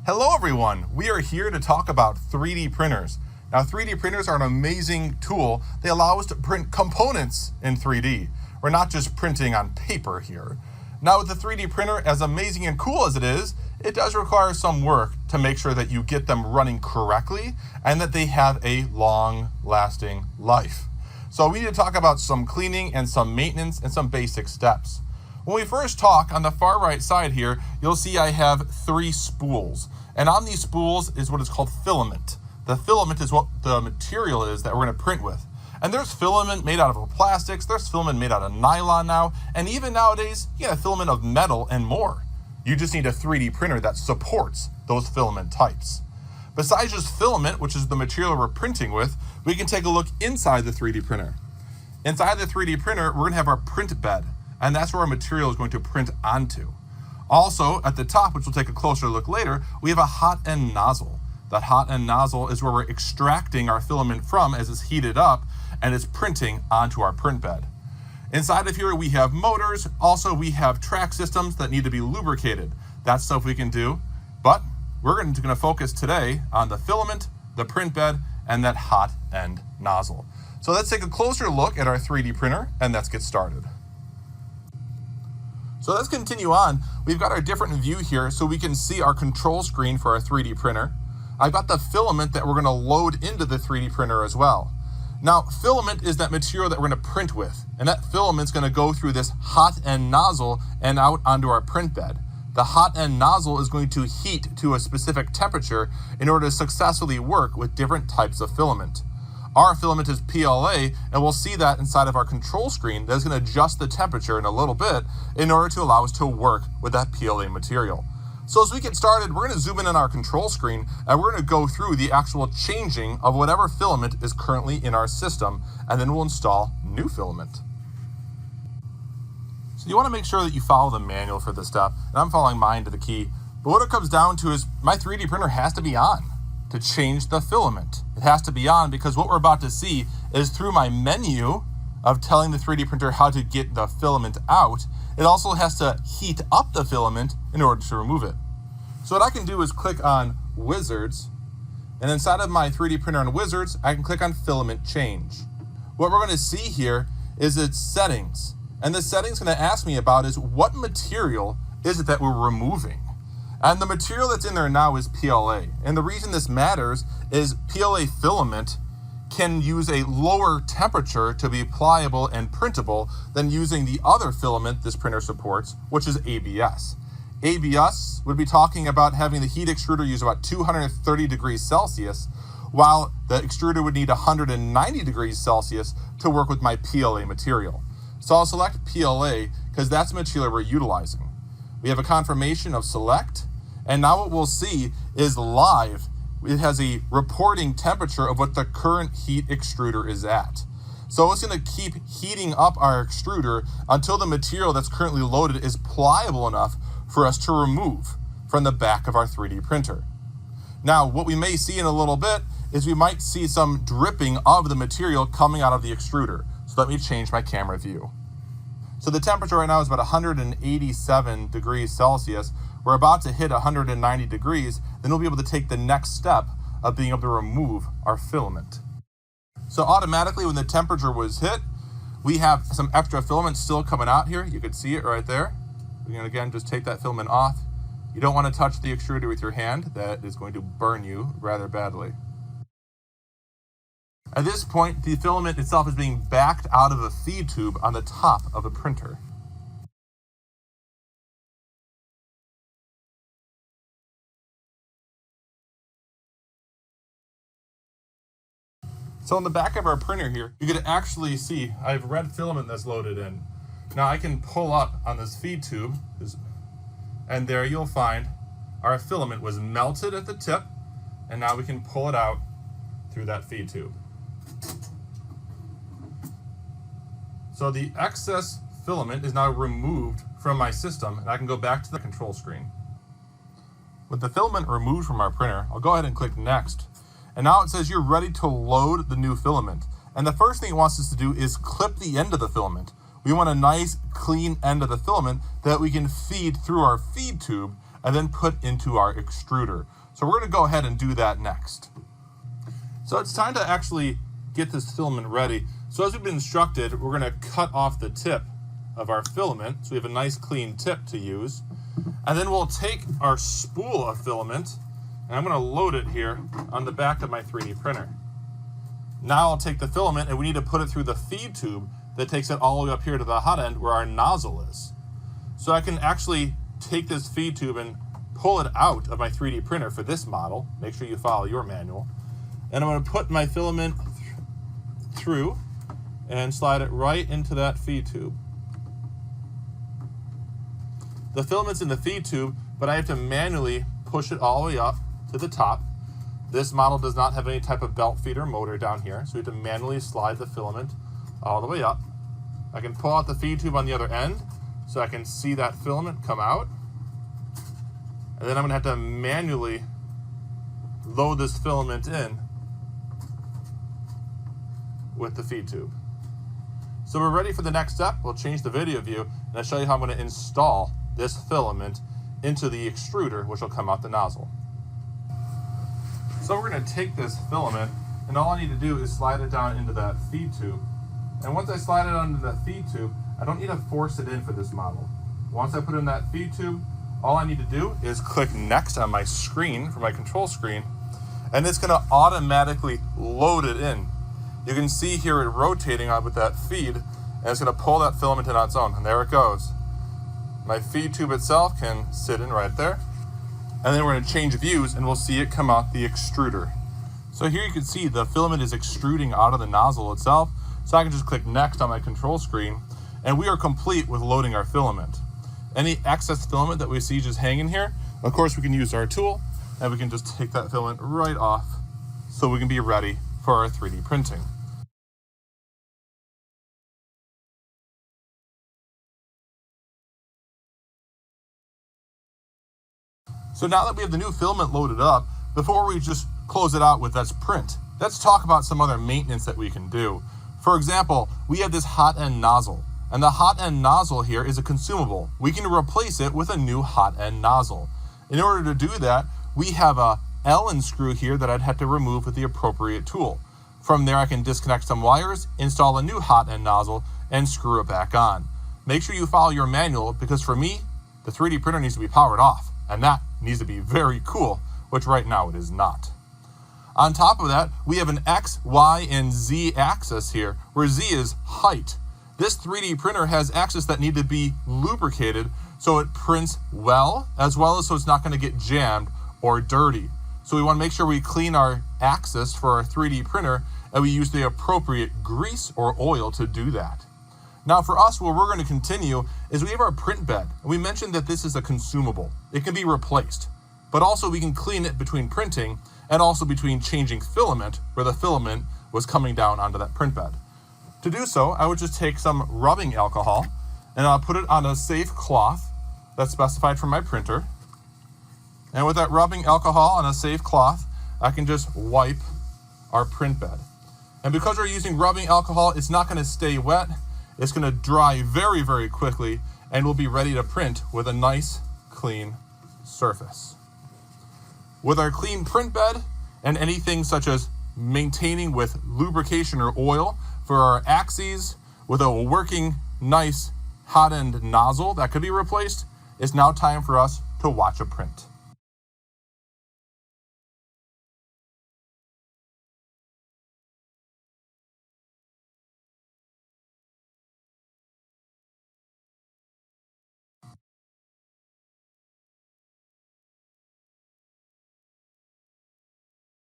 Hello everyone, we are here to talk about 3D printers. Now 3D printers are an amazing tool. They allow us to print components in 3D. We're not just printing on paper here. Now with the 3D printer, as amazing and cool as it is, it does require some work to make sure that you get them running correctly and that they have a long-lasting life. So we need to talk about some cleaning and some maintenance and some basic steps. When we first talk, on the far right side here, you'll see I have 3 spools. And on these spools is what is called filament. The filament is what the material is that we're going to print with. And there's filament made out of plastics, there's filament made out of nylon now, and even nowadays, you get a filament of metal and more. You just need a 3D printer that supports those filament types. Besides just filament, which is the material we're printing with, we can take a look inside the 3D printer. Inside the 3D printer, we're going to have our print bed. And that's where our material is going to print onto. Also, at the top, which we'll take a closer look later, we have a hot end nozzle. That hot end nozzle is where we're extracting our filament from as it's heated up and it's printing onto our print bed. Inside of here, we have motors. Also, we have track systems that need to be lubricated. That's stuff we can do, but we're going to focus today on the filament, the print bed, and that hot end nozzle. So let's take a closer look at our 3D printer and let's get started. So let's continue on. We've got our different view here so we can see our control screen for our 3D printer. I've got the filament that we're going to load into the 3D printer as well. Now, filament is that material that we're going to print with, and that filament's going to go through this hot end nozzle and out onto our print bed. The hot end nozzle is going to heat to a specific temperature in order to successfully work with different types of filament. Our filament is PLA, and we'll see that inside of our control screen that's going to adjust the temperature in a little bit in order to allow us to work with that PLA material. So as we get started, we're going to zoom in on our control screen and we're going to go through the actual changing of whatever filament is currently in our system, and then we'll install new filament. So you want to make sure that you follow the manual for this step, and I'm following mine to the key. But what it comes down to is my 3D printer has to be on to change the filament. It has to be on because what we're about to see is through my menu of telling the 3D printer how to get the filament out, it also has to heat up the filament in order to remove it. So what I can do is click on Wizards, and inside of my 3D printer on Wizards, I can click on Filament Change. What we're going to see here is its settings. And the settings going to ask me about is what material is it that we're removing? And the material that's in there now is PLA. And the reason this matters is PLA filament can use a lower temperature to be pliable and printable than using the other filament this printer supports, which is ABS. ABS would be talking about having the heat extruder use about 230 degrees Celsius, while the extruder would need 190 degrees Celsius to work with my PLA material. So I'll select PLA because that's the material we're utilizing. We have a confirmation of select, and now what we'll see is live. It has a reporting temperature of what the current heat extruder is at. So it's going to keep heating up our extruder until the material that's currently loaded is pliable enough for us to remove from the back of our 3D printer. Now, what we may see in a little bit is we might see some dripping of the material coming out of the extruder. So let me change my camera view. So the temperature right now is about 187 degrees Celsius. We're about to hit 190 degrees, then we'll be able to take the next step of being able to remove our filament. So automatically when the temperature was hit, we have some extra filament still coming out here. You can see it right there. We can again just take that filament off. You don't want to touch the extruder with your hand. That is going to burn you rather badly. At this point, the filament itself is being backed out of a feed tube on the top of the printer. So on the back of our printer here, you can actually see I have red filament that's loaded in. Now I can pull up on this feed tube, and there you'll find our filament was melted at the tip, and now we can pull it out through that feed tube. So the excess filament is now removed from my system, and I can go back to the control screen. With the filament removed from our printer, I'll go ahead and click Next. And now it says you're ready to load the new filament. And the first thing it wants us to do is clip the end of the filament. We want a nice, clean end of the filament that we can feed through our feed tube and then put into our extruder. So we're going to go ahead and do that next. So it's time to actually get this filament ready. So as we've been instructed, we're going to cut off the tip of our filament so we have a nice clean tip to use. And then we'll take our spool of filament, and I'm going to load it here on the back of my 3D printer. Now I'll take the filament, and we need to put it through the feed tube that takes it all the way up here to the hot end where our nozzle is. So I can actually take this feed tube and pull it out of my 3D printer for this model. Make sure you follow your manual. And I'm going to put my filament through and slide it right into that feed tube. The filament's in the feed tube, but I have to manually push it all the way up to the top. This model does not have any type of belt feeder motor down here, so we have to manually slide the filament all the way up. I can pull out the feed tube on the other end so I can see that filament come out. And then I'm going to have to manually load this filament in with the feed tube. So we're ready for the next step. We'll change the video view, and I'll show you how I'm going to install this filament into the extruder, which will come out the nozzle. So we're going to take this filament, and all I need to do is slide it down into that feed tube. And once I slide it onto the feed tube, I don't need to force it in for this model. Once I put it in that feed tube, all I need to do is click next on my screen, for my control screen, and it's going to automatically load it in. You can see here it rotating on with that feed, and it's going to pull that filament in on its own, and there it goes. My feed tube itself can sit in right there. And then we're going to change views, and we'll see it come out the extruder. So here you can see the filament is extruding out of the nozzle itself. So I can just click next on my control screen, and we are complete with loading our filament. Any excess filament that we see just hanging here, of course we can use our tool, and we can just take that filament right off so we can be ready for our 3D printing. So now that we have the new filament loaded up, before we just close it out with let's print, let's talk about some other maintenance that we can do. For example, we have this hot end nozzle, and the hot end nozzle here is a consumable. We can replace it with a new hot end nozzle. In order to do that, we have a Allen screw here that I'd have to remove with the appropriate tool. From there, I can disconnect some wires, install a new hot end nozzle, and screw it back on. Make sure you follow your manual, because for me, the 3D printer needs to be powered off, and that needs to be very cool, which right now it is not. On top of that, we have an X, Y, and Z axis here, where Z is height. This 3D printer has axes that need to be lubricated so it prints well as so it's not going to get jammed or dirty. So we want to make sure we clean our axis for our 3D printer, and we use the appropriate grease or oil to do that. Now for us, what we're going to continue is we have our print bed. We mentioned that this is a consumable. It can be replaced, but also we can clean it between printing and also between changing filament where the filament was coming down onto that print bed. To do so, I would just take some rubbing alcohol and I'll put it on a safe cloth that's specified for my printer. And with that rubbing alcohol on a safe cloth, I can just wipe our print bed. And because we're using rubbing alcohol, it's not going to stay wet. It's going to dry very, very quickly, and we'll be ready to print with a nice, clean surface. With our clean print bed and anything such as maintaining with lubrication or oil for our axes, with a working, nice, hot end nozzle that could be replaced, it's now time for us to watch a print.